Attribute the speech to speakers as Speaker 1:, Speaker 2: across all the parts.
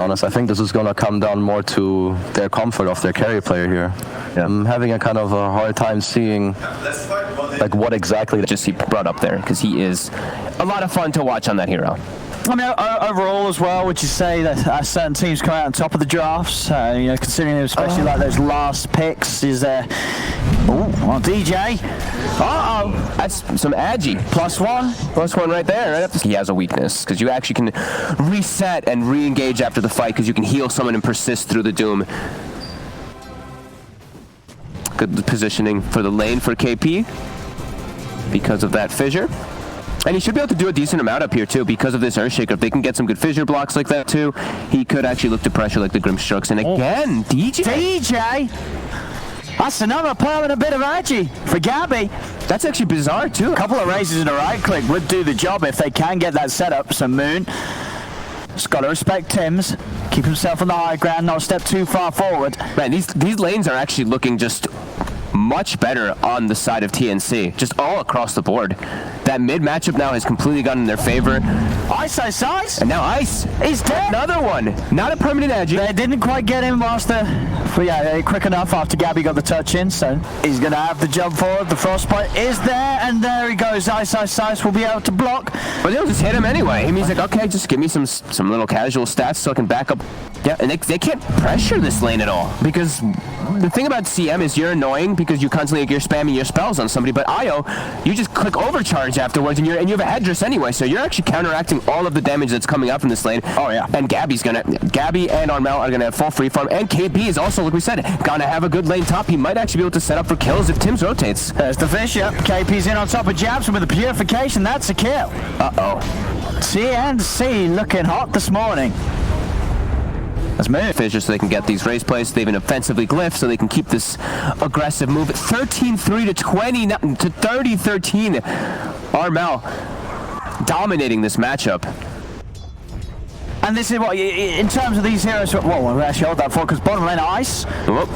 Speaker 1: honest, I think this is gonna come down more to their comfort of their carry player here. Yeah. I'm having a kind of a hard time seeing like what exactly
Speaker 2: just he brought up there, because he is a lot of fun to watch on that hero.
Speaker 3: I mean, overall as well, would you say that certain teams come out on top of the drafts? You know, considering especially like those last picks, is there? Oh, well, DJ.
Speaker 2: That's some Agi. +1 right there. Right up he has a weakness, because you actually can reset and re-engage after the fight, because you can heal someone and persist through the Doom. Good positioning for the lane for KP because of that fissure. And he should be able to do a decent amount up here too because of this Earthshaker. If they can get some good fissure blocks like that too, he could actually look to pressure like the Grimstrokes. And again,
Speaker 3: DJ! That's another permanent bit of Agi for Gabby.
Speaker 2: That's actually bizarre too.
Speaker 3: A couple of raises and a right click would do the job if they can get that set up. So Moon has got to respect Tim's. Keep himself on the high ground, not step too far forward.
Speaker 2: Man, these lanes are actually looking just much better on the side of TNC, just all across the board. That mid matchup now has completely gotten in their favor.
Speaker 3: Ice!
Speaker 2: And now Ice!
Speaker 3: He's dead!
Speaker 2: Another one! Not a permanent Agi.
Speaker 3: They didn't quite get him whilst but yeah, quick enough after Gabby got the touch in, so he's going to have the jump forward. The frostbite is there, and there he goes. Ice will be able to block.
Speaker 2: But they'll just hit him anyway. He's like, okay, just give me some little casual stats so I can back up. Yeah, and they can't pressure this lane at all, because the thing about CM is you're annoying because you constantly you're spamming your spells on somebody, but IO, you just click overcharge afterwards, and you have a headdress anyway, so you're actually counteracting all of the damage that's coming out from this lane.
Speaker 3: Oh yeah.
Speaker 2: And Gabby and Armel are gonna have full free farm, and KB is also, like we said, gonna have a good lane top. He might actually be able to set up for kills if Tim's rotates.
Speaker 3: There's the fissure. KP's in on top of Jabs, and with the purification, that's a kill. TNC looking hot this morning.
Speaker 2: Let's move. Fissure so they can get these race plays. They've been offensively glyph so they can keep this aggressive move. 13-3 to 20 to 30-13. Armel dominating this matchup.
Speaker 3: And this is what, in terms of these heroes, well, we'll actually hold that for, because bottom lane Ice.
Speaker 2: Whoop.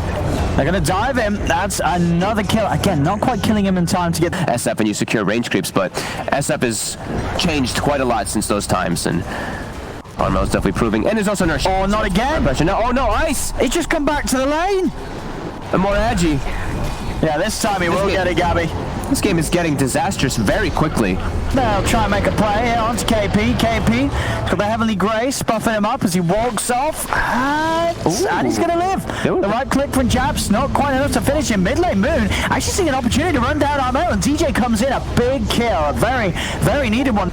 Speaker 3: They're going to dive him. That's another kill. Again, not quite killing him in time to get
Speaker 2: SF, and you secure range creeps, but SF has changed quite a lot since those times, and Armel's definitely proving. And there's also nurse.
Speaker 3: Oh, not again.
Speaker 2: No, oh no, Ice!
Speaker 3: He's just come back to the lane.
Speaker 2: And more Agi.
Speaker 3: Yeah, this time he will get it, Gabby.
Speaker 2: This game is getting disastrous very quickly.
Speaker 3: They'll try and make a play here onto KP. KP got the Heavenly Grace buffing him up as he walks off. And he's going to live. The right click from Jabs, not quite enough to finish him. Mid lane Moon actually seeing an opportunity to run down Armel, and DJ comes in. A big kill. A very, very needed one.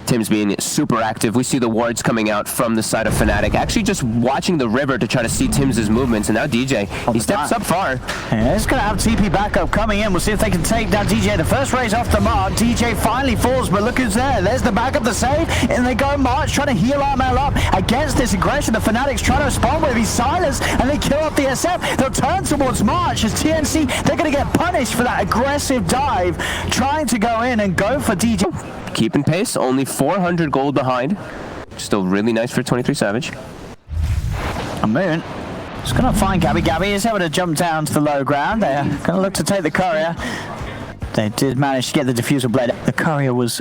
Speaker 2: Tim's being super active. We see the wards coming out from the side of Fnatic. Actually just watching the river to try to see Tim's movements. And now DJ, he steps up far.
Speaker 3: Yeah, he's going to have TP backup coming in. We'll see if they can take down DJ. The first raise off the mark. DJ finally falls, but look who's there. There's the backup, the save. And they go March trying to heal Armel up against this aggression. The Fnatic's trying to respond with his silence, and they kill off the SF. They'll turn towards March as TNC. They're going to get punished for that aggressive dive, trying to go in and go for DJ.
Speaker 2: Keeping pace, only 400 gold behind. Still really nice for 23 Savage.
Speaker 3: A Moon. Just going to find Gabby. Gabby is able to jump down to the low ground. They're going to look to take the courier. They did manage to get the diffuser blade. The courier was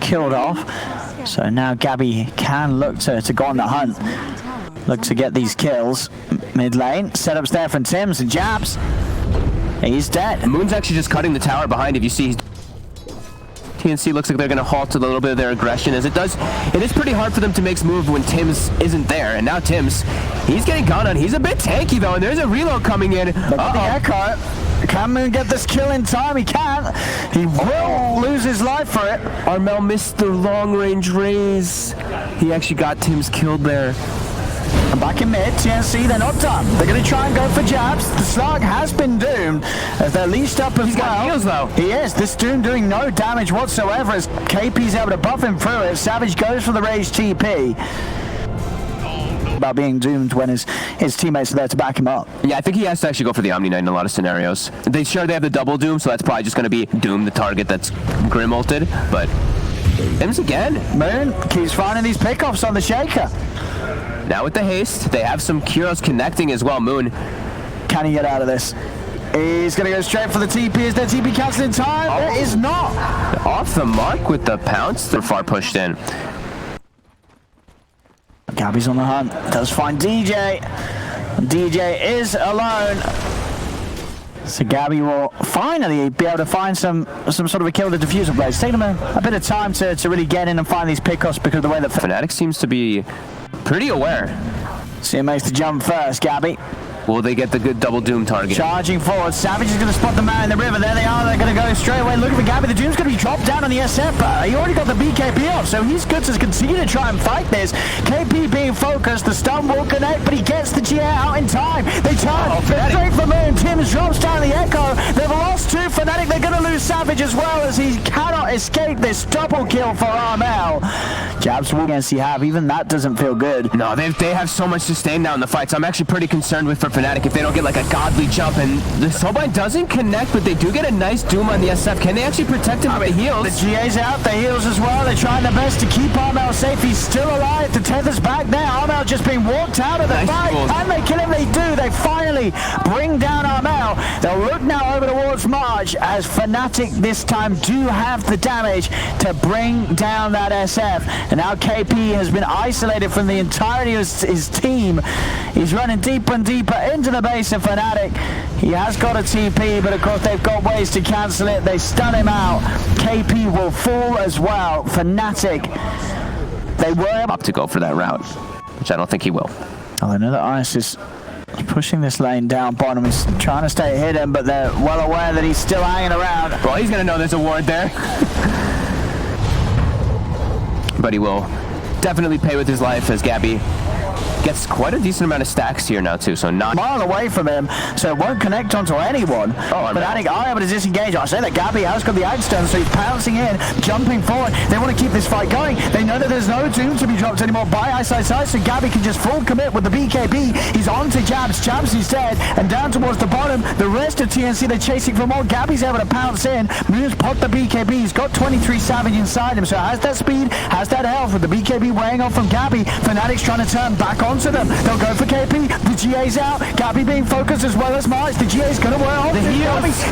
Speaker 3: killed off. So now Gabby can look to go on the hunt. Look to get these kills. Mid lane. Setups there from Tim's and Jabs. He's dead.
Speaker 2: Moon's actually just cutting the tower behind. If you see, TNC looks like they're going to halt a little bit of their aggression, as it is pretty hard for them to make move when Tim's isn't there. And now Tim's, he's getting gone on. He's a bit tanky though, and there's a reload coming in.
Speaker 3: Can Moon get this kill in time? He can't. He will lose his life for it.
Speaker 2: Armel missed the long range raise. He actually got Tim's killed there.
Speaker 3: And back in mid, TNC, they're not done. They're going to try and go for Jabs. The Slug has been doomed as they're leashed up as
Speaker 2: He's got heals though.
Speaker 3: He is. This Doom doing no damage whatsoever as KP's able to buff him through it. Savage goes for the rage TP. About being doomed when his teammates are there to back him up.
Speaker 2: Yeah, I think he has to actually go for the Omni Knight in a lot of scenarios. They have the double Doom, so that's probably just going to be Doom, the target that's Grim ulted, but Tim's again.
Speaker 3: Moon keeps finding these pickoffs on the Shaker.
Speaker 2: Now with the haste, they have some Kuros connecting as well. Moon.
Speaker 3: Can he get out of this? He's going to go straight for the TP. Is there TP cancelled in time? There is not.
Speaker 2: Off the mark with the pounce. They're far pushed in.
Speaker 3: Gabby's on the hunt. Does find DJ. DJ is alone. So Gabby will finally be able to find some sort of a kill with the diffuser blade. It's taken them a bit of time to really get in and find these pickoffs because of the way that
Speaker 2: Fnatic seems to be pretty aware.
Speaker 3: CM makes the jump first, Gabby.
Speaker 2: Will they get the good double Doom target?
Speaker 3: Charging forward. Savage is going to spot the man in the river. There they are. They're going to go straight away looking for Gabby. The Doom's going to be dropped down on the SF. He already got the BKB off, so he's good to continue to try and fight this. KP being focused. The stun will connect, but he gets the GA out in time. They turn. They're straight for Moon. Tim's drops down the Echo. They've lost 2 Fnatic. They're going to lose Savage as well as he cannot escape this double kill for Armel. Jabs will against Have. Even that doesn't feel good.
Speaker 2: No, they have so much sustain now in the fight, so I'm actually pretty concerned with for Fnatic if they don't get like a godly jump. And the Soulbind doesn't connect, but they do get a nice Doom on the SF. Can they actually protect him with the heals?
Speaker 3: The GA's out, the heals as well. They're trying their best to keep Armel safe. He's still alive. The Tether's back there. Armel just being walked out of the fight. And they kill him. They do. They finally bring down Armel. They'll look now over towards March as Fnatic this time do have the damage to bring down that SF. And now KP has been isolated from the entirety of his team. He's running deeper and deeper into the base of Fnatic. He has got a TP, but of course they've got ways to cancel it. They stun him out. KP will fall as well. Fnatic, they were
Speaker 2: up to go for that route, which I don't think he will.
Speaker 3: Oh, I know that Ice is pushing this lane down bottom. He's trying to stay hidden, but they're well aware that he's still hanging around.
Speaker 2: Well, he's going to know there's a ward there. But he will definitely pay with his life as Gabby gets quite a decent amount of stacks here now too, so not
Speaker 3: a mile away from him, so it won't connect onto anyone. But Fnatic are able to disengage. I say that Gabby has got the Agstone, so he's pouncing in, jumping forward. They want to keep this fight going. They know that there's no Doom to be dropped anymore by Eyesight Sight, so Gabby can just full commit with the BKB. He's on to Jabs. Jabs is dead, and down towards the bottom, the rest of TNC, they're chasing for more. Gabby's able to pounce in. Moon's popped the BKB. He's got 23 Savage inside him, so has that speed, has that health, with the BKB weighing off from Gabby. Fnatic's trying to turn back onto them. They'll go for KP. The GA's out. Gabby being focused as well as March. The GA's going to wear off.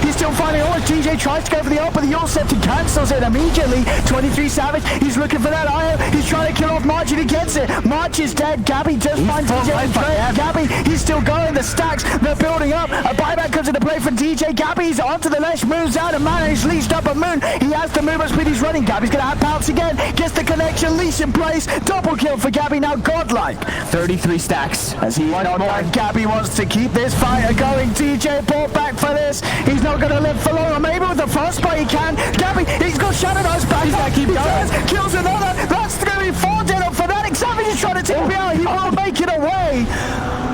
Speaker 3: He's still finding all. DJ tries to go for the ult, but the ult set cancels it immediately. 23 Savage. He's looking for that IO. He's trying to kill off March and he gets it. March is dead. Gabby does find DJ. Gabby, he's still going. The stacks, they're building up. A buyback comes into play for DJ. Gabby's onto the ledge. Moves out of mana. He's leashed up a Moon. He has the move at speed. He's running. Gabby's going to have pounce again. Gets the connection. Leash in place. Double kill for Gabby. Now godlike.
Speaker 2: 33 stacks.
Speaker 3: As he not like Gabby wants to keep this fight going. DJ brought back for this. He's not going to live for long. Or maybe with the frostbite he can. Gabby, he's got Shadow Knives back. He's got to keep going. Kills another. That's going to be 4 dead on Fnatic. Savage is trying to TP out. He will make it away.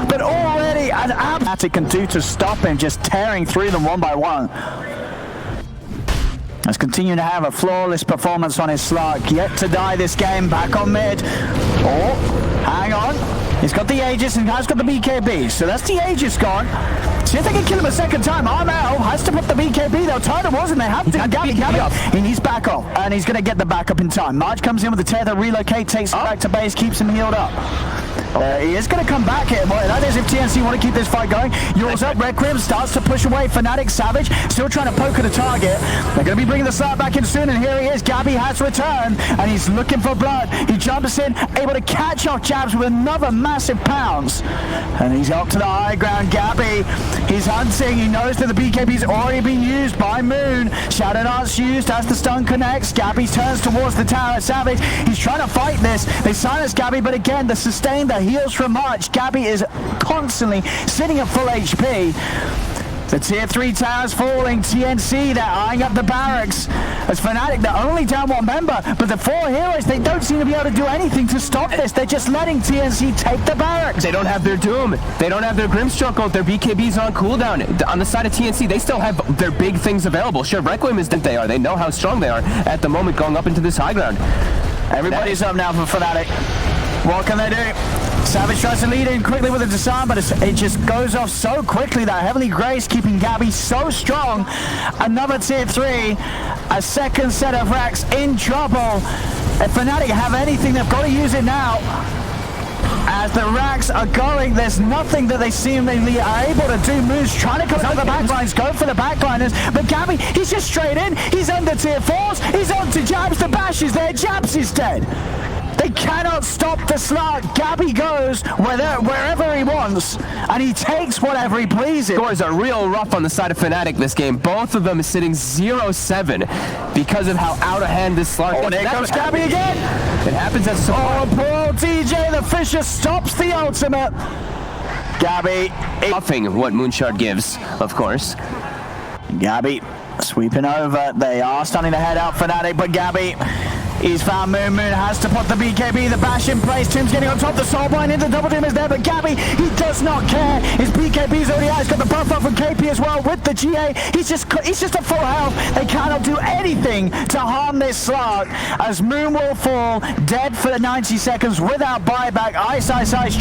Speaker 3: But already an Fnatic can do to stop him, just tearing through them one by one. Has continued to have a flawless performance on his slug. Yet to die this game. Back on mid. Oh, hang on. He's got the Aegis and has got the BKB. So that's the Aegis gone. See if they can kill him a second time. Armel has to put the BKB. They'll tie him, wasn't they? Have to Gabby up. He needs backup. And he's going to get the backup in time. March comes in with the tether, relocate, takes him back to base, keeps him healed up. He is going to come back here. Boy, that is if TNC want to keep this fight going. Yours up, Requiem starts to push away. Fnatic, Savage, still trying to poke at the target. They're going to be bringing the slap back in soon, and here he is. Gabby has returned, and he's looking for blood. He jumps in, able to catch off Jabs with another massive pounce. And he's up to the high ground. Gabby, he's hunting. He knows that the BKB's already been used by Moon. Shadow Dart's used as the stun connects. Gabby turns towards the tower. Savage, he's trying to fight this. They silence Gabby, but again, the sustain, the heals from March. Gabby is constantly sitting at full HP. The tier 3 towers falling. TNC, they're eyeing up the barracks. As Fnatic, they're only down 1 member, but the 4 heroes, they don't seem to be able to do anything to stop this. They're just letting TNC take the barracks.
Speaker 2: They don't have their Doom. They don't have their Grimstroke ult. Their BKB's on cooldown. On the side of TNC, they still have their big things available. Sure, Requiem is that they are. They know how strong they are at the moment going up into this high ground.
Speaker 3: Everybody's up now for Fnatic. What can they do? Savage tries to lead in quickly with a disarm, but it just goes off so quickly. That Heavenly Grace keeping Gabby so strong. Another tier 3, a second set of racks in trouble. If Fnatic have anything, they've got to use it now. As the racks are going, there's nothing that they seemingly are able to do. Moon's trying to come out the backlines, go for the backliners, but Gabby, he's just straight in. He's under tier 4s. He's on to Jabs. The bash is there. Jabs is dead. They cannot stop the Slark. Gabby goes wherever he wants, and he takes whatever he pleases.
Speaker 2: Scores are real rough on the side of Fnatic this game. Both of them is sitting 0-7 because of how out of hand this Slark is.
Speaker 3: And there comes Gabby again.
Speaker 2: It happens as a
Speaker 3: Oh, poor DJ, the Fisher stops the ultimate. Gabby.
Speaker 2: Buffing what Moonshard gives, of course.
Speaker 3: Gabby sweeping over. They are starting to head out Fnatic, but Gabby, he's found Moon. Moon has to put the BKB, the bash in place. Tim's getting on top. The soulbind into double team is there, but Gabby, he does not care. His BKB's already out. He's got the buff up from KP as well with the GA. He's just at full health. They cannot do anything to harm this Slark as Moon will fall dead for 90 seconds without buyback. Ice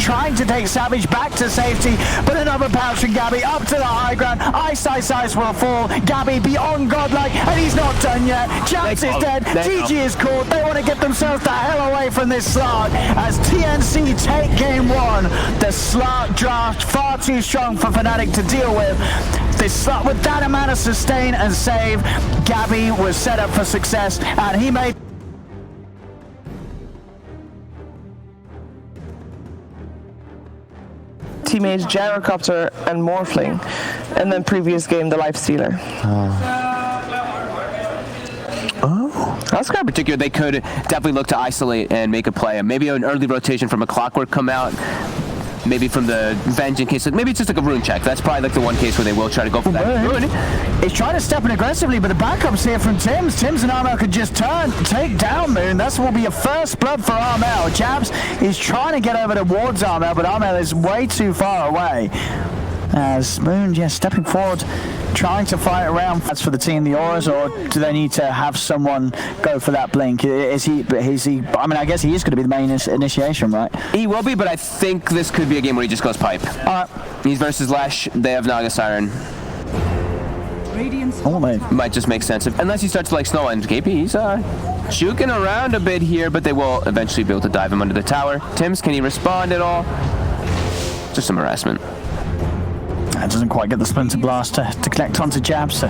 Speaker 3: trying to take Savage back to safety, but another pounce from Gabby up to the high ground. Ice will fall. Gabby beyond godlike, and he's not done yet. Jax is dead. DG is caught. They want to get themselves the hell away from this Slark as TNC take game one. The Slark draft far too strong for Fnatic to deal with. This Slark with that amount of sustain and save, Gabby was set up for success, and he made
Speaker 4: teammates Gyrocopter and Morphling, and then previous game the Lifestealer.
Speaker 2: That's kind of particular. They could definitely look to isolate and make a play. Maybe an early rotation from a Clockwork come out. Maybe from the Venge in case, maybe it's just like a rune check. That's probably like the one case where they will try to go for that rune.
Speaker 3: He's trying to step in aggressively, but the backup's here from Tims. Tims and Armel could just take down Moon. That will be a first blood for Armel. Jabs is trying to get over towards Armel, but Armel is way too far away. As Moon, stepping forward, trying to fight around. That's for the team, the Auras, or do they need to have someone go for that blink? Is he? I mean, I guess he is going to be the main initiation, right?
Speaker 2: He will be, but I think this could be a game where he just goes pipe. He's versus Lash. They have Naga Siren. Might just make sense unless he starts to like snow and KP. He's juking around a bit here, but they will eventually be able to dive him under the tower. Tims, can he respond at all? Just some harassment.
Speaker 3: That doesn't quite get the Splinter Blast to connect onto Jabs. So.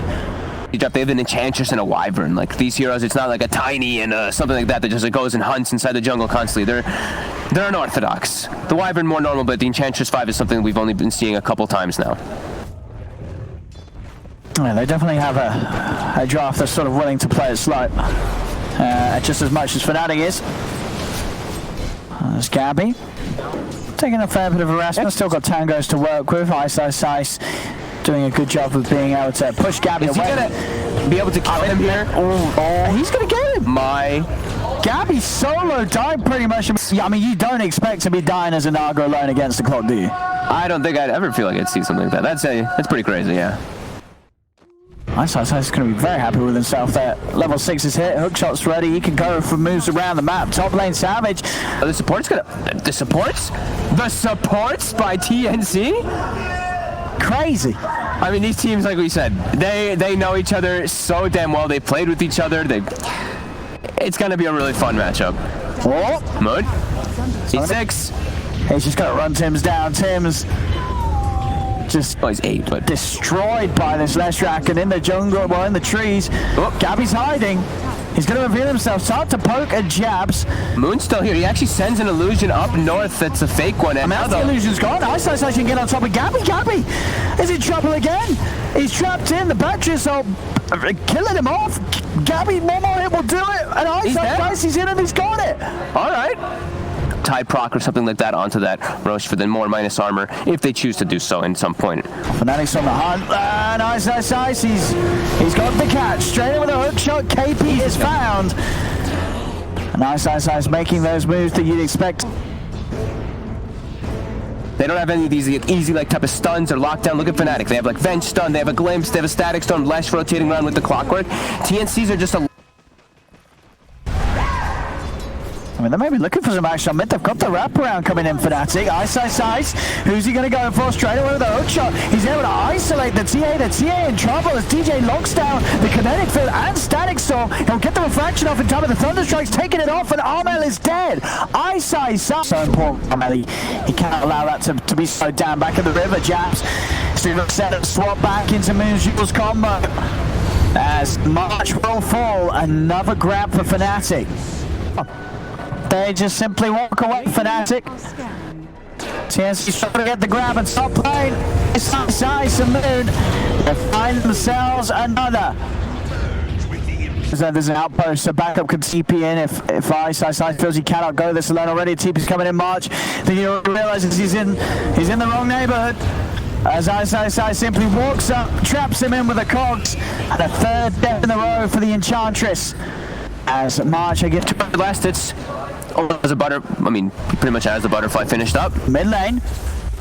Speaker 2: They have an Enchantress and a Wyvern. Like these heroes, it's not like a Tiny and something like that that just like, goes and hunts inside the jungle constantly. They're unorthodox. The Wyvern more normal, but the Enchantress 5 is something we've only been seeing a couple times now.
Speaker 3: Yeah, they definitely have a draft that's sort of willing to play it slow, just as much as Fnatic is. There's Gabby. Taking a fair bit of harassment, still got tangos to work with. Ice doing a good job of being able to push Gabby away.
Speaker 2: Is he gonna be able to kill him here?
Speaker 3: He's gonna get him! Gabby solo died pretty much. I mean, you don't expect to be dying as a Naga alone against the clock, do you?
Speaker 2: I don't think I'd ever feel like I'd see something like that. That's pretty crazy, yeah.
Speaker 3: Ice is going to be very happy with himself there. Level 6 is hit, hook shot's ready, he can go for moves around the map. Top lane Savage.
Speaker 2: The supports by TNC?
Speaker 3: Crazy.
Speaker 2: I mean, these teams, like we said, they know each other so damn well. They played with each other. It's going to be a really fun matchup.
Speaker 3: Oh.
Speaker 2: Moon. E6.
Speaker 3: He's just got to run Tims down. Tims just
Speaker 2: he's 8, but
Speaker 3: destroyed by this Leshrac, and in the jungle, well, in the trees. Gabby's hiding. He's going to reveal himself. Start to poke at Jabs.
Speaker 2: Moon's still here. He actually sends an illusion up north that's a fake one. And
Speaker 3: now the illusion's gone. Ice can get on top of Gabby. Gabby is in trouble again. He's trapped in. The batteries are killing him off. Gabby, one more hit will do it. And Ice, he's in and he's got it.
Speaker 2: All right. Tide proc or something like that onto that Roche for the more minus armor if they choose to do so at some point.
Speaker 3: Fnatic's on the hunt. And Ice. He's got the catch. Straight in with a hook shot. KP is found. And Ice making those moves that you'd expect.
Speaker 2: They don't have any of these easy like type of stuns or lockdown. Look at Fnatic. They have like Venge stun. They have a glimpse. They have a static stun. Lash rotating around with the Clockwork. TNCs are just a.
Speaker 3: I mean, they may be looking for some action on mid. They've got the wraparound coming in for Fnatic. Ice. Who's he going to go for? Straight away with a hook shot. He's able to isolate the TA. The TA in trouble as DJ locks down the kinetic field and static storm. He'll get the refraction off in time of the Thunderstrike's taking it off, and Armel is dead. Ice. So important, Armel. He can't allow that to be slowed down. Back in the river, Jabs. So set up, swap back into Moon's Jules combo. As March will fall. Another grab for Fnatic. They just simply walk away, Fnatic. TNC's trying to get the grab and stop playing. It's Ice and Moon. They find themselves another. So there's an outpost, so backup can TP in if Ice feels he cannot go this alone already. TP's coming in March. Then he realizes he's in the wrong neighborhood. As Ice simply walks up, traps him in with the cogs, and a third death in a row for the Enchantress. As March, I get to
Speaker 2: Last, it's as a he pretty much has the butterfly finished up.
Speaker 3: mid lane.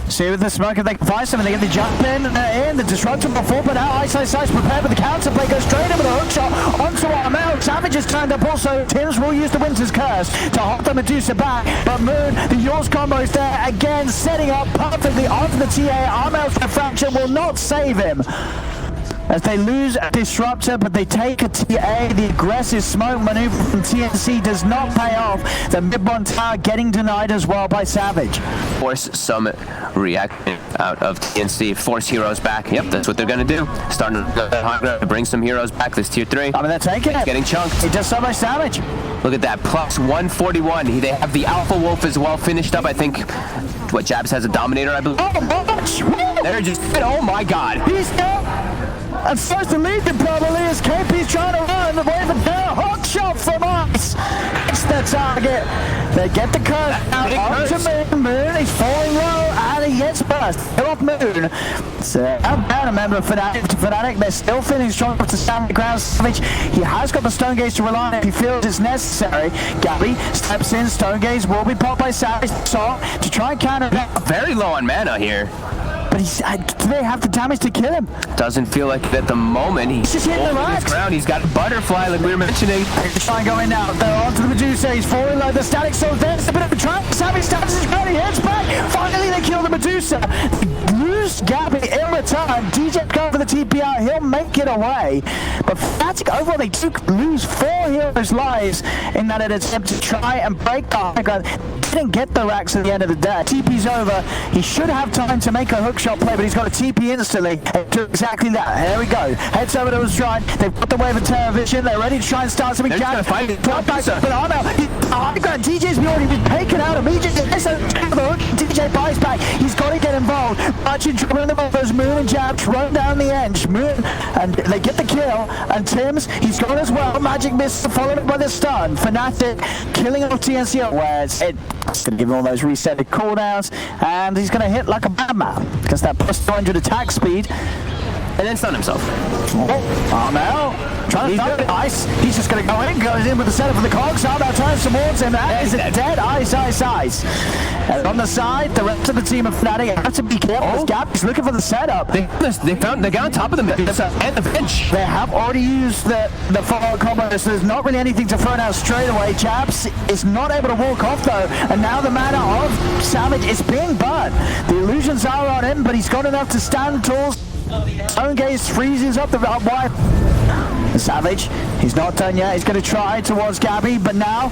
Speaker 3: See with the smoke if they can find something, they get the jump in, the disruptor before, but now Ice prepared with the counter play, goes straight in with a hook shot onto Armel. Savage has turned up also. Tims will use the Winter's Curse to hold the Medusa back, but Moon, the Yours combo is there again, setting up perfectly onto the TA. Armel's refraction will not save him. As they lose a disruptor, but they take a TA. The aggressive smoke maneuver from TNC does not pay off. The mid-one tower getting denied as well by Savage.
Speaker 2: Force some reaction out of TNC. Force heroes back. Yep, that's what they're going to do. Starting to bring some heroes back. This tier 3.
Speaker 3: I mean, they're taking it.
Speaker 2: Getting chunked.
Speaker 3: He does so much damage.
Speaker 2: Look at that. Plus 141. They have the Alpha Wolf as well finished up. I think, what, Jabs has a Dominator, I believe.
Speaker 3: Oh, March!
Speaker 2: They're just, oh my god.
Speaker 3: He's down. And starts to lead them probably as KP's trying to run away from there. Hook shot from Ice. It's the target. They get the curse out onto Moon. He's falling low and he gets burst. Kill off Moon. So outbound a member of Fnatic. They're still feeling strong to stand the ground. Savage, he has got the Stone Gaze to rely on if he feels it's necessary. Gabby steps in. Stone Gaze will be popped by Savage. So to try and counter that.
Speaker 2: Very low on mana here.
Speaker 3: But do they have the damage to kill him?
Speaker 2: Doesn't feel like at the moment. He's
Speaker 3: just hitting the rocks.
Speaker 2: Ground. He's got a butterfly like we were mentioning.
Speaker 3: Try and go in now. They're onto the Medusa. He's falling low. The static soul there's a bit of a trap. Savage stands his ground. He heads back. Finally, they kill the Medusa. They lose Gabby in return. DJ going for the TPR. He'll make it away. But Fnatic overall, they lose 4 heroes' lives in that attempt to try and break the high ground. Didn't get the racks at the end of the day. TP's over. He should have time to make a hookshot play, but he's got a TP instantly. Do exactly that. There we go. Heads over to his stride. They've got the wave of Terror Vision. They're ready to try and start something.
Speaker 2: They're going to fight it.
Speaker 3: Back, but Armel, high ground. DJ's already been taken out immediately. So DJ buys back. He's got to get involved. Much in trouble in the buffers. Moon and Jabs run down the edge. Moon, and they get the kill. And Tims, he's gone as well. Magic Mist followed up by the stun. Fnatic killing off TNC. Where it's going to give him all those resetted cooldowns. And he's going to hit like a madman because that plus 200 attack speed.
Speaker 2: And then stun himself.
Speaker 3: Armel trying to throw it. Ice. He's just going to go in. Goes in with the setup for the cogs. Armel turns towards him. That is a dead. Ice. And on the side, the rest of the team of Fnatic have to be careful. Gabby's looking for the setup.
Speaker 2: They got on top of them and the bench.
Speaker 3: They have already used the follow combo, so there's not really anything to throw down straight away. Jabs is not able to walk off though, and now the mana of Savage is being burned. The illusions are on him, but he's got enough to stand tall. Stone Gaze freezes up the wire. Savage, he's not done yet. He's going to try towards Gabby, but now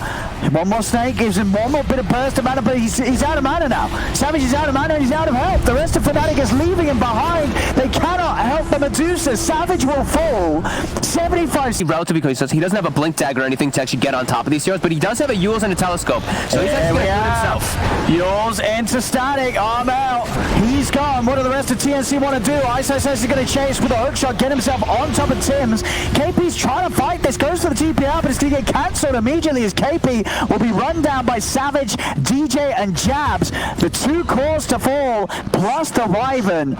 Speaker 3: one more snake gives him one more bit of burst of mana, but he's out of mana now. Savage is out of mana and he's out of help. The rest of Fnatic is leaving him behind. They cannot help the Medusa. Savage will fall. 75.
Speaker 2: Relatively close. He doesn't have a blink dagger or anything to actually get on top of these heroes, but he does have a Yules and a telescope, so he's actually going to do himself.
Speaker 3: Yules into static. Armel, he's gone. What do the rest of TNC want to do? Ice is going to chase with a hookshot, get himself on top of Tims. KP's trying to fight this, goes to the TPR, but it's going to get cancelled immediately as KP will be run down by Savage, DJ, and Jabs. The 2 cores to fall, plus the Wyvern.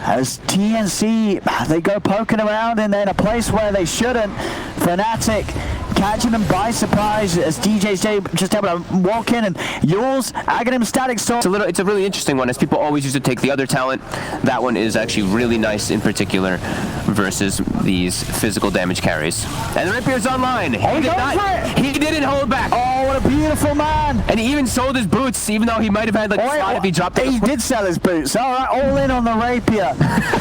Speaker 3: As TNC, they go poking around in a place where they shouldn't. Fnatic catching them by surprise as DJ's just able to walk in, and Yules, Aghanim Static Sword.
Speaker 2: It's a really interesting one, as people always used to take the other talent. That one is actually really nice in particular versus these physical damage carries. And the Rapier's online. He didn't hold back.
Speaker 3: Oh, what a beautiful man.
Speaker 2: And he even sold his boots, even though he might have had like if he dropped it.
Speaker 3: He did sell his boots. All right, all in on the Rapier.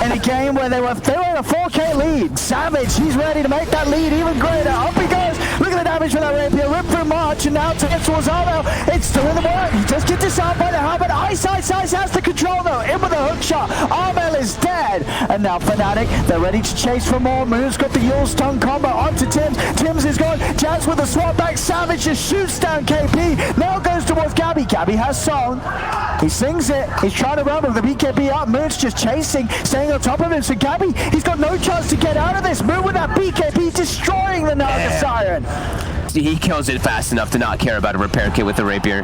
Speaker 3: In a game where they were in a 4K lead. Savage, he's ready to make that lead even greater. Up he goes. Look at the damage from that Rapier. Rip through March, and now turns towards Armel. It's still in the work. He just gets disarmed by the helmet. Ice has the control. control though, in with a hook shot. Armel is dead. And now Fnatic, they're ready to chase for more. Moon's got the Yule's tongue combo onto Tims. Tims is gone. Jazz with the swap back. Savage just shoots down KP. Now goes towards Gabby. Gabby has song. He sings it. He's trying to run with the BKB up. Moon's just chasing, staying on top of him. So Gabby, he's got no chance to get out of this. Moon with that BKB destroying the Naga Siren.
Speaker 2: He kills it fast enough to not care about a repair kit with the rapier.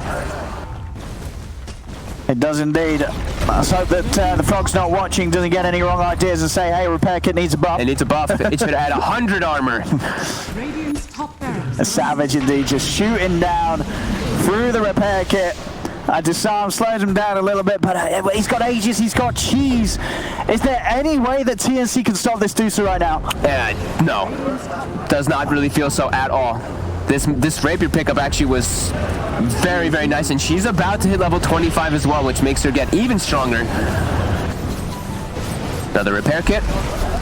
Speaker 3: It does indeed. Let's hope that the Frog's not watching, doesn't get any wrong ideas and say, hey, repair kit needs a buff.
Speaker 2: It needs a buff. It should add 100 armor.
Speaker 3: A Savage indeed, just shooting down through the repair kit. Disarm slows him down a little bit, but he's got Aegis, he's got Cheese. Is there any way that TNC can stop this Deucer right now?
Speaker 2: No. Does not really feel so at all. This rapier pickup actually was very, very nice, and she's about to hit level 25 as well, which makes her get even stronger. Another repair kit.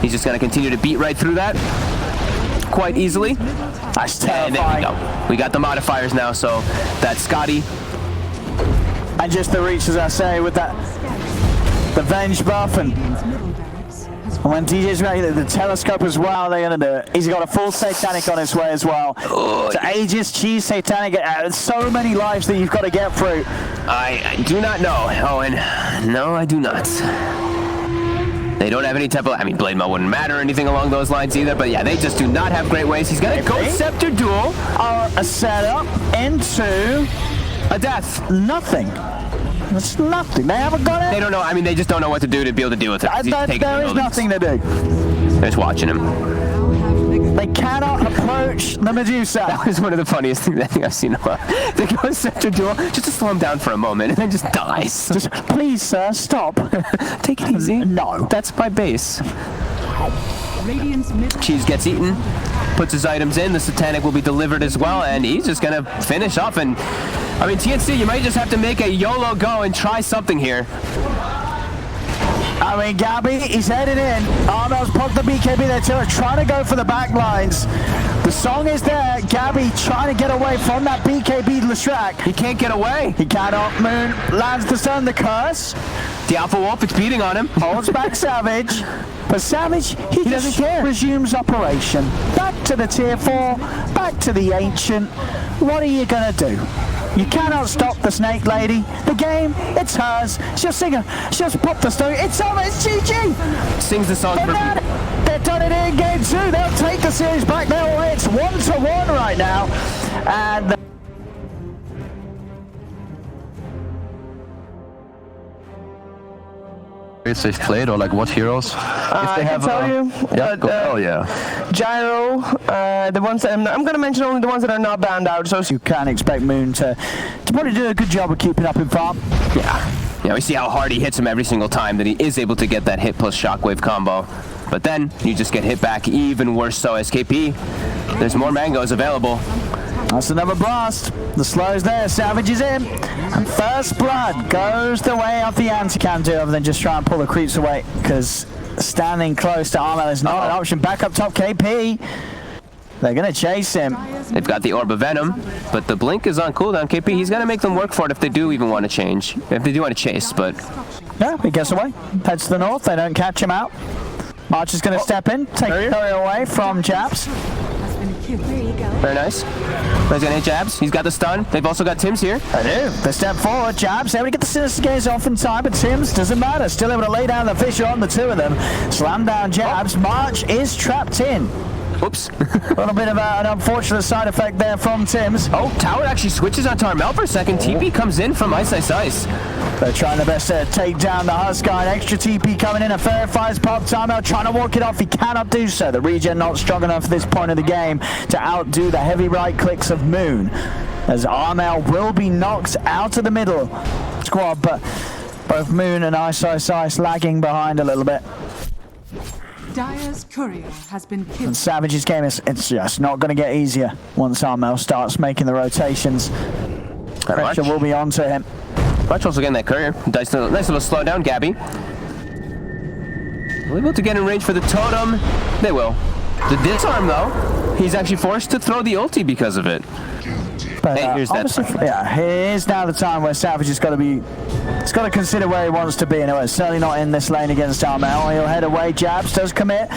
Speaker 2: He's just going to continue to beat right through that quite easily.
Speaker 3: That's
Speaker 2: terrifying. And there we go. We got the modifiers now, so that's Scotty.
Speaker 3: And just the reach, as I say, with that the Venge buff, and when DJ's ready, the telescope as well, they're going to do it. He's got a full Satanic on his way as well. So Aegis, Cheese, Satanic, so many lives that you've got to get through.
Speaker 2: I do not know, Owen. No, I do not. They don't have any type of, I mean, Blade Mail wouldn't matter or anything along those lines either, but yeah, they just do not have great ways. He's going to go Scepter Duel.
Speaker 3: A setup into
Speaker 2: a death.
Speaker 3: Nothing. It's nothing. They haven't got it.
Speaker 2: They don't know. I mean, they just don't know what to do to be able to deal with it.
Speaker 3: There is nothing to do.
Speaker 2: They're just watching him.
Speaker 3: They cannot approach the Medusa.
Speaker 2: That was one of the funniest things I think I've seen in a while. They go Scepter Duel just to slow him down for a moment and then just dies.
Speaker 3: Just, please, sir, stop.
Speaker 2: Take it easy.
Speaker 3: No.
Speaker 2: That's my base. Cheese gets eaten, puts his items in, the Satanic will be delivered as well, and he's just gonna finish off. And I mean, TNC, you might just have to make a YOLO go and try something here.
Speaker 3: I mean, Gabby, he's headed in. Armel's popped the BKB there too, trying to go for the back lines. The song is there. Gabby trying to get away from that BKB Lestrak.
Speaker 2: He can't get away.
Speaker 3: He cannot. Moon lands the stun, the curse.
Speaker 2: The Alpha Wolf, it's beating on him.
Speaker 3: Holds back Savage. But Savage, he doesn't care. Resumes operation. Back to the tier 4, back to the Ancient. What are you going to do? You cannot stop the Snake Lady. The game, it's hers. She'll sing her. She'll pop the story. It's over. It's GG.
Speaker 2: Sings the song.
Speaker 3: They've done it in game 2. They'll take the series back their way. It's 1-1 right now. And
Speaker 1: they've played, or like what heroes?
Speaker 4: If they have, I can tell you. Gyro, the ones that I'm going to mention only the ones that are not banned out. So
Speaker 3: you can expect Moon to probably do a good job of keeping up in farm.
Speaker 2: Yeah, we see how hard he hits him every single time that he is able to get that hit plus shockwave combo. But then you just get hit back even worse. So SKP, there's more mangoes available.
Speaker 3: That's another blast. The slow's there. Savage is in. And first blood goes the way of the anti-cam do, other than just try and pull the creeps away, because standing close to Armel is not an option. Back up top, KP. They're going to chase him.
Speaker 2: They've got the Orb of Venom, but the Blink is on cooldown. KP, he's going to make them work for it if they do even want to change. If they do want to chase, but...
Speaker 3: Yeah, he gets away. Heads to the north. They don't catch him out. March is going to step in, take the curry away from Jabs.
Speaker 2: Very nice. He's gonna hit Jabs. He's got the stun. They've also got Tims here.
Speaker 3: They do. They step forward. Jabs able to get the Sinister Gaze off in time, but Tims doesn't matter. Still able to lay down the Fisher on the two of them. Slam down Jabs. March is trapped in.
Speaker 2: Oops.
Speaker 3: A little bit of an unfortunate side effect there from Tims.
Speaker 2: Oh, Tower actually switches on Armel for a second. TP comes in from Ice.
Speaker 3: They're trying their best to take down the Huskar. Extra TP coming in. A verifies pop. Armel trying to walk it off. He cannot do so. The regen not strong enough at this point of the game to outdo the heavy right clicks of Moon, as Armel will be knocked out of the middle squad, but both Moon and Ice lagging behind a little bit.
Speaker 5: Dire's courier has been killed.
Speaker 3: And Savage's game it's just not going to get easier once Armel starts making the rotations. Pressure will be onto him.
Speaker 2: Much also getting that courier. Nice little slow down, Gabby. Able to get in range for the totem. They will. The disarm though, he's actually forced to throw the ulti because of it.
Speaker 3: But
Speaker 2: Here's that
Speaker 3: obviously,
Speaker 2: time.
Speaker 3: yeah, here's now the time where Savage has got to be. He's got to consider where he wants to be, and it's certainly not in this lane against Armel. He'll head away. Jabs does commit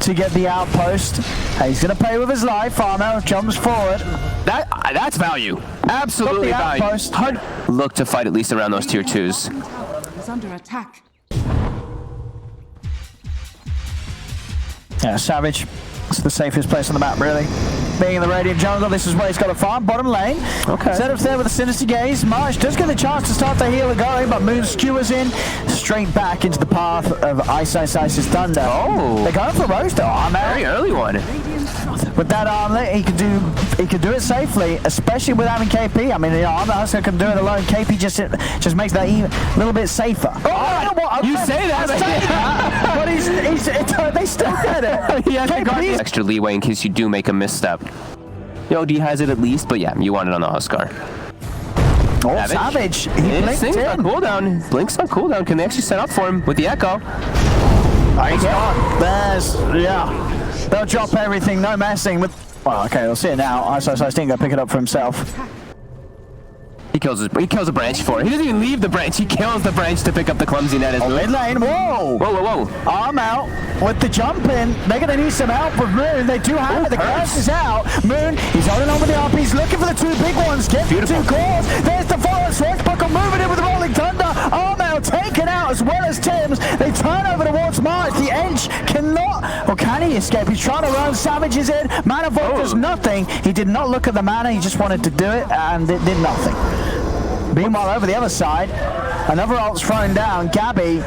Speaker 3: to get the outpost. He's going to play with his life. Armel jumps forward.
Speaker 2: That's value. Absolutely value.
Speaker 3: Outpost.
Speaker 2: Look to fight at least around those tier 2s.
Speaker 5: Is under attack.
Speaker 3: Yeah, Savage. It's the safest place on the map, really. Being in the Radiant jungle, this is where he's got to farm. Bottom lane.
Speaker 2: Okay.
Speaker 3: Set up there with a Sinister Gaze. Marsh does get the chance to start the healer going, but Moon skewers in straight back into the path of Ice's Thunder.
Speaker 2: Oh.
Speaker 3: They're going for Roast, though. Armel.
Speaker 2: Very early one.
Speaker 3: With that armlet, he can do it safely, especially with having KP. I mean, Armel can do it alone. KP just makes that even a little bit safer.
Speaker 2: You say that,
Speaker 3: but they still get it.
Speaker 2: He has extra leeway in case you do make a misstep. OD has it at least, but yeah, you want it on the Huskar.
Speaker 3: Oh, Savage. He blinked
Speaker 2: Blink's on
Speaker 3: in.
Speaker 2: cooldown. Blink's on cooldown. Can they actually set up for him with the Echo?
Speaker 3: He's gone. Yeah. They'll drop everything, no messing with. Well, okay, we'll see it now. Ice didn't go pick it up for himself.
Speaker 2: He kills a branch for it. He doesn't even leave the branch. He kills the branch to pick up the clumsy net.
Speaker 3: Mid lane. Whoa.
Speaker 2: Whoa.
Speaker 3: Arm out with the jump in. They're going to need some help with Moon. They do have it. The curse is out. Moon, he's holding on with the RP. He's looking for the two big ones. Get the two cores. There's the forward switch. Buckle moving in with the Rolling Thunder. Arm out taken out as well as Tim's. They turn over towards March. The Edge cannot, or can he escape? He's trying to run. Savage is in. Mana Vault does nothing. He did not look at the mana. He just wanted to do it, and it did nothing. Meanwhile, over the other side, another ult's thrown down. Gabby,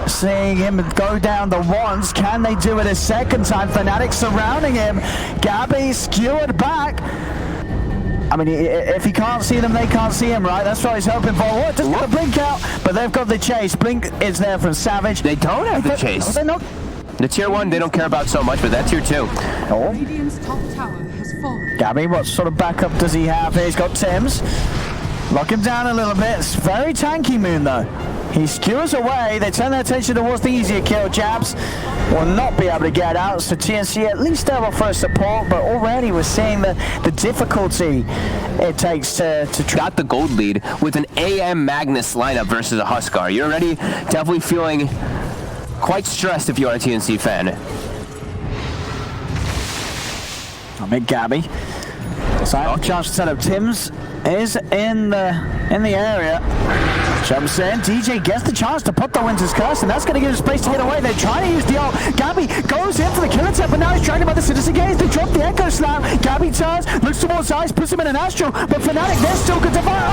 Speaker 3: seeing him go down the once. Can they do it a second time? Fnatic surrounding him. Gabby skewered back. I mean, if he can't see them, they can't see him, right? That's what he's hoping for. What? Just got the blink out, but they've got the chase. Blink is there from Savage.
Speaker 2: They don't have the chase.
Speaker 3: They're not.
Speaker 2: The tier 1 they don't care about so much, but that tier 2.
Speaker 3: Oh.
Speaker 5: Radiant's top tower has fallen.
Speaker 3: Gabby, what sort of backup does he have here? He's got Tim's. Lock him down a little bit. It's very tanky, Moon, though. He skewers away. They turn their attention towards the easier kill. Jabs will not be able to get out, so TNC at least able for support, but already we're seeing the difficulty it takes to
Speaker 2: Got the gold lead with an AM Magnus lineup versus a Huskar. You're already definitely feeling quite stressed if you are a TNC fan.
Speaker 3: I'll make Gabby. So I have a chance to set up. Tim's is in the area. Jumps in. DJ gets the chance to put the Winter's Curse, and that's going to give him space to get away. They're trying to use the ult. Gabby goes in for the kill attempt, but now he's trained by the Citizen Gaze. They drop the Echo Slam. Gabby turns, looks towards Ice, puts him in an Astral, but Fnatic, they're still good to fire.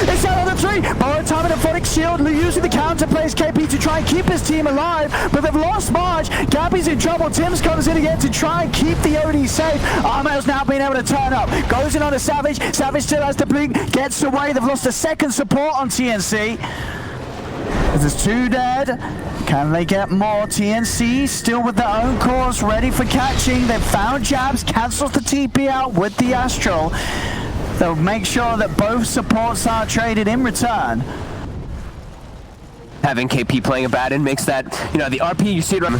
Speaker 3: It's out on the 3. Borrowed time in a Phoenix Shield, using the counter plays KP to try and keep his team alive, but they've lost March. Gabby's in trouble. Tim's comes in again to try and keep the OD safe. Armel's now being able to turn up. Goes in on a Savage. Savage still has the blink, gets away. They've lost a second support on TNC. There's 2 dead. Can they get more? TNC still with their own cores, ready for catching. They've found Jabs, cancels the TP out with the Astral. They'll make sure that both supports are traded in return.
Speaker 2: Having KP playing a bad end makes that, the RP, you see it. That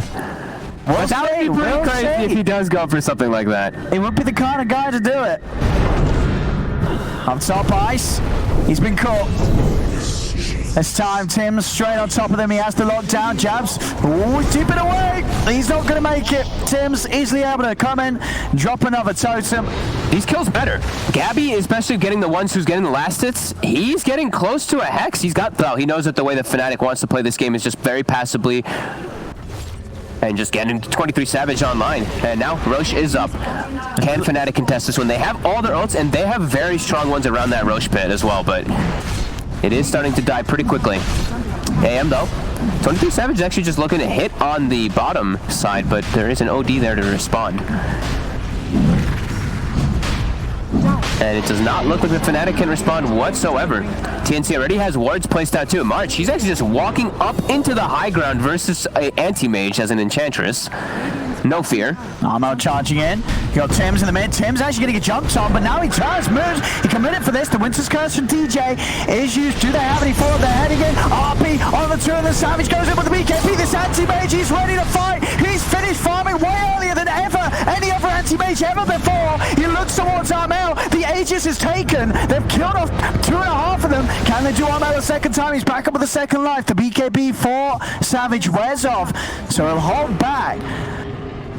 Speaker 2: would be pretty crazy if he does go for something like that.
Speaker 3: He would be the kind of guy to do it. On top Ice. He's been caught. This time, Tim's straight on top of them. He has the lockdown. Jabs. Ooh, keep it away. He's not going to make it. Tim's easily able to come in, drop another totem.
Speaker 2: These kills better. Gabby, especially getting the ones who's getting the last hits, he's getting close to a Hex. He knows that the way that Fnatic wants to play this game is just very passively and just getting 23 Savage online. And now Roche is up. Can Fnatic contest this one? They have all their ults, and they have very strong ones around that Roche pit as well, but it is starting to die pretty quickly. AM, though. 23 Savage is actually just looking to hit on the bottom side, but there is an OD there to respond. And it does not look like the Fnatic can respond whatsoever. TNC already has wards placed out too. March, he's actually just walking up into the high ground versus an anti-mage as an enchantress. No fear.
Speaker 3: Armo charging in. You got Tim's in the mid. Tim's actually going to get jumped on, but now he turns, moves. He committed for this. The Winter's Curse from DJ is used. Do they have any follow their head again? RP on the 2, and the Savage goes in with the BKB. This anti-mage, he's ready to fight. He's finished. He's farming way earlier than ever, any other anti-mage ever before. He looks towards Armel. The Aegis is taken. They've killed off 2.5 of them. Can they do Armel a second time? He's back up with a second life. The BKB for Savage wears off, so he'll hold back.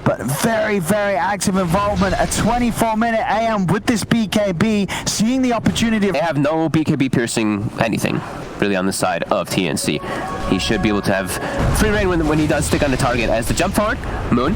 Speaker 3: But very, very active involvement. A 24-minute AM with this BKB, seeing the opportunity.
Speaker 2: They have no BKB piercing anything, really, on the side of TNC. He should be able to have free reign when he does stick on the target. As the jump forward, Moon.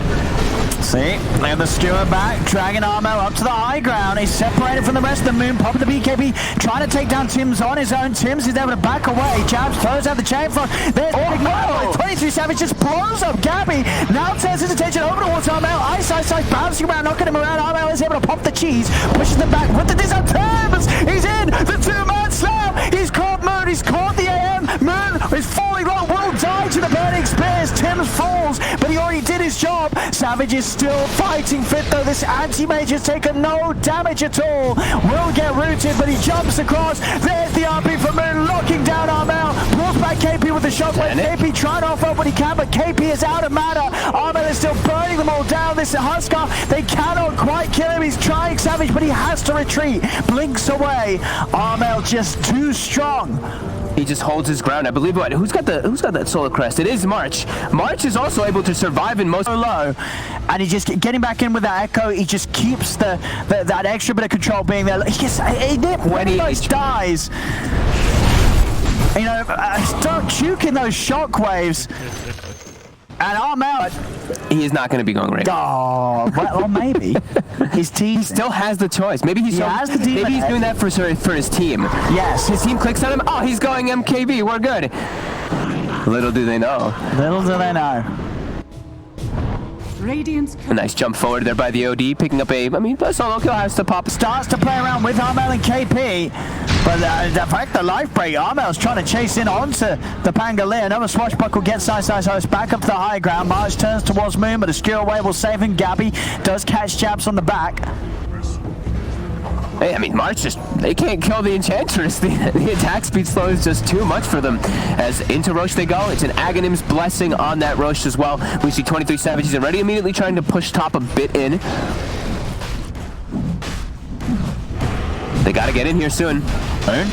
Speaker 3: See, look at the Steward back, dragging Armel up to the high ground. He's separated from the rest of the Moon, popping the BKB, trying to take down Tim's on his own. Tim's is able to back away. Jabs throws out the chain front. There's Big Mile. 23 Savage just blows up Gabby. Now turns his attention over towards Armel. Ice, bouncing around, knocking him around. Armel is able to pop the cheese, pushes them back with the disarm. Terms. He's in the two-man slam. He's caught Moon. He's caught the AM. Moon is falling low. Will die to the burning spears. Tim's falls, but he already did his job. Savage is still fighting fit though. This anti-mage has taken no damage at all. Will get rooted, but he jumps across. There's the RP from Moon, locking down Armel. Pulls back KP with the shockwave. KP trying to offer up what he can, but KP is out of mana. Armel is still burning them all down. This Huskar, they cannot quite kill him. He's trying Savage, but he has to retreat. Blinks away. Armel just too strong.
Speaker 2: He just holds his ground. I believe what? Who's got that solar crest? It is March. March is also able to survive in most
Speaker 3: low, and he just getting back in with that echo. He just keeps that extra bit of control being there. He dies. You know, start juking those shockwaves. And Armel,
Speaker 2: he is not going to be going right.
Speaker 3: Oh, well, or maybe his team
Speaker 2: still has the choice. Maybe maybe he's doing that for his team.
Speaker 3: Yes,
Speaker 2: his team clicks on him. Oh, he's going MKB. We're good. Little do they know.
Speaker 3: Little do they know.
Speaker 5: Radiant's
Speaker 2: A nice jump forward there by the OD, picking up a solo kill. Has to pop.
Speaker 3: Starts to play around with Armel and KP. But the fact the life break, Armel's trying to chase in onto the Pangolier. Another swashbuckle gets Ice back up to the high ground. March turns towards Moon, but a skewer away will save him. Gabby does catch Jabs on the back.
Speaker 2: Hey, March they can't kill the Enchantress. The attack speed slow is just too much for them. As into Roche they go. It's an Aghanim's blessing on that Roche as well. We see 23 Savages already immediately trying to push top a bit in. They got to get in here soon.
Speaker 3: Moon,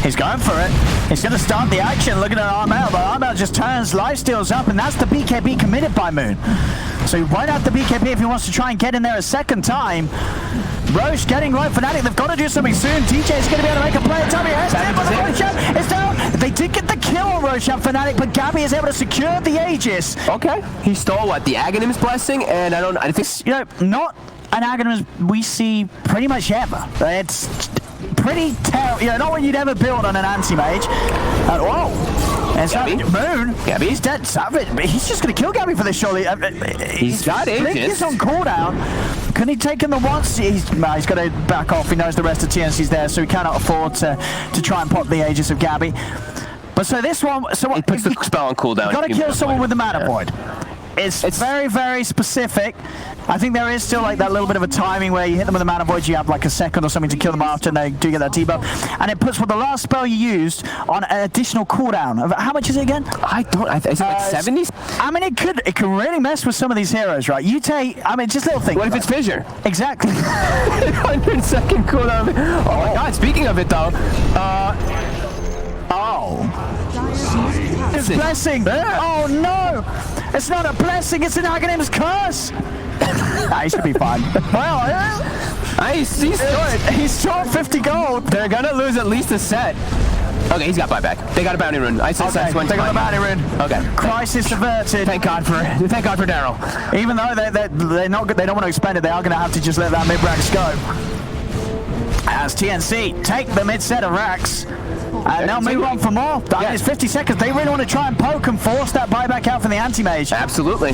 Speaker 3: he's going for it. He's going to start the action looking at Armel, but Armel just turns lifesteals up, and that's the BKB committed by Moon. So he won't have the BKB if he wants to try and get in there a second time. Roche getting right. Fnatic, they've got to do something soon. DJ is going to be able to make a play. Roshan is down. They did get the kill on Roshan Fnatic, but Gabby is able to secure the Aegis.
Speaker 2: Okay. He stole what? The Aghanim's blessing, and I think
Speaker 3: not an Aghanim we see pretty much ever. It's pretty terrible. Not what you'd ever build on an anti-mage. Whoa. And Moon,
Speaker 2: Gabby?
Speaker 3: He's dead. Savage. He's just going to kill Gabby for this, surely.
Speaker 2: He's got Aegis.
Speaker 3: He's on cooldown. Can he take him the once? He's got to back off. He knows the rest of TNC's there, so he cannot afford to try and pop the Aegis of Gabby. But so this one...
Speaker 2: He puts the spell on cooldown.
Speaker 3: You've got to kill someone with the mana void. It's very, very specific. I think there is still like that little bit of a timing where you hit them with a mana void, you have like a second or something to kill them after, and they do get that debuff. And it puts the last spell you used on an additional cooldown. How much is it again?
Speaker 2: Is it like 70?
Speaker 3: It can really mess with some of these heroes, right? You take, just little things.
Speaker 2: What if it's Fissure?
Speaker 3: Exactly.
Speaker 2: 100-second cooldown. Oh my god, speaking of it though,
Speaker 3: it's a blessing. Oh no! It's not a blessing, it's an Aghanim's curse! He should be fine. Well, he's short 50 gold.
Speaker 2: They're gonna lose at least a set. Okay, he's got buyback. They got a bounty rune.
Speaker 3: They got a bounty rune.
Speaker 2: Okay.
Speaker 3: Crisis averted.
Speaker 2: Thank God for Daryl.
Speaker 3: Even though they don't want to expend it, they are going to have to just let that mid-Rax go. As TNC take the mid-set of Rax. And they'll move on for more. It's 50 seconds. They really want to try and poke and force that buyback out from the anti-mage.
Speaker 2: Absolutely.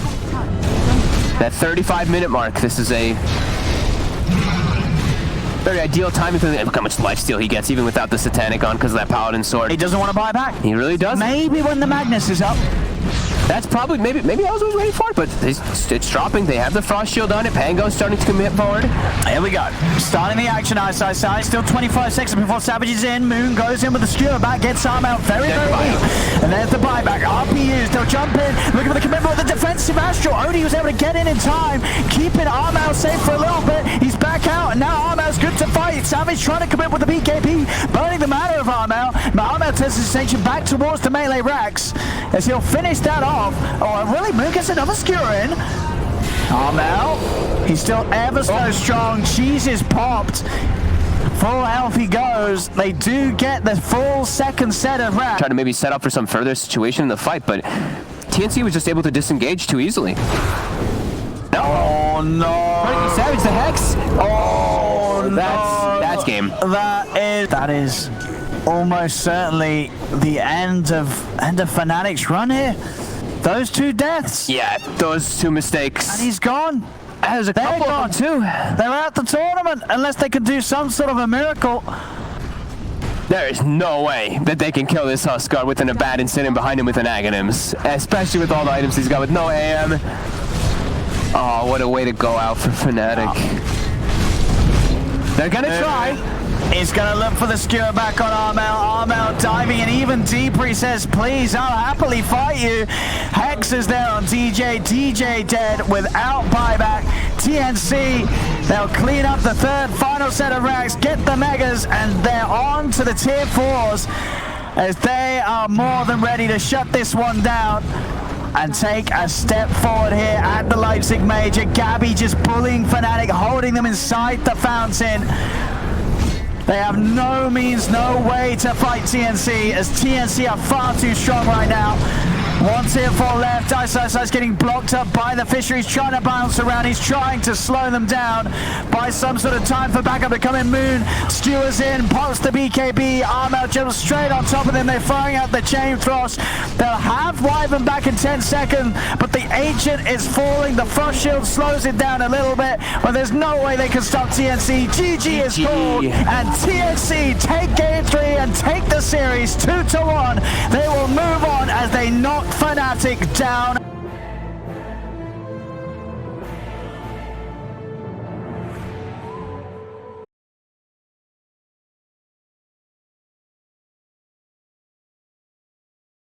Speaker 2: That 35-minute mark. This is a very ideal time. Look how much lifesteal he gets even without the Satanic on because of that Paladin sword.
Speaker 3: He doesn't want to buy back.
Speaker 2: He really does.
Speaker 3: Maybe when the Magnus is up.
Speaker 2: That's probably, maybe that was what he was waiting for, but it's dropping. They have the Frost Shield on it. Pango's starting to commit forward.
Speaker 3: Here we go. Starting the action, side. Still 25 seconds before Savage is in. Moon goes in with the skewer back, gets arm out very late. And there's the buyback. RPUs, they'll jump in, looking for the commitment with the defensive Astral. Odie was able to get in time, keeping Armel safe for a little bit. He's back out, and now Armel's good to fight. Savage trying to commit with the BKB, burning the matter of Armel. But Armel turns his attention back towards the melee racks as he'll finish that off. Oh, really? Moon gets another skewer in. Armel, he's still ever so strong. Cheese is popped. Full health he goes. They do get the full second set of racks.
Speaker 2: Trying to maybe set up for some further situation in the fight, but TNC was just able to disengage too easily.
Speaker 3: Oh no!
Speaker 2: Savage, the Hex.
Speaker 3: Oh no!
Speaker 2: That's game.
Speaker 3: That is almost certainly the end of Fnatic's run here. Those two deaths.
Speaker 2: Yeah, those two mistakes.
Speaker 3: And he's gone.
Speaker 2: There's a couple of them too.
Speaker 3: They're out the tournament unless they can do some sort of a miracle.
Speaker 2: There is no way that they can kill this Huskar with an Abaddon sitting behind him with an Aghanims, especially with all the items he's got with no AM. Oh, what a way to go out for Fnatic. They're gonna try.
Speaker 3: He's gonna look for the skewer back on Armel. Armel diving in even deeper. He says, please, I'll happily fight you. Hex is there on DJ. DJ dead without buyback. TNC, they'll clean up the third final set of racks, get the megas, and they're on to the tier 4s as they are more than ready to shut this one down and take a step forward here at the Leipzig Major. Gabby just bullying Fnatic, holding them inside the fountain. They have no means, no way to fight TNC, as TNC are far too strong right now. One tier 4 left. Ice getting blocked up by the Fisheries, trying to bounce around. He's trying to slow them down by some sort of time for backup to come in. Moon skewers in, pops the BKB. Armel jumps straight on top of them. They're firing out the chain thrust. They'll have Wyvern back in 10 seconds, but the Ancient is falling. The Frost Shield slows it down a little bit, but there's no way they can stop TNC. GG is called, and TNC take game 3 and take the series 2-1. They will move on as they knock Fnatic down.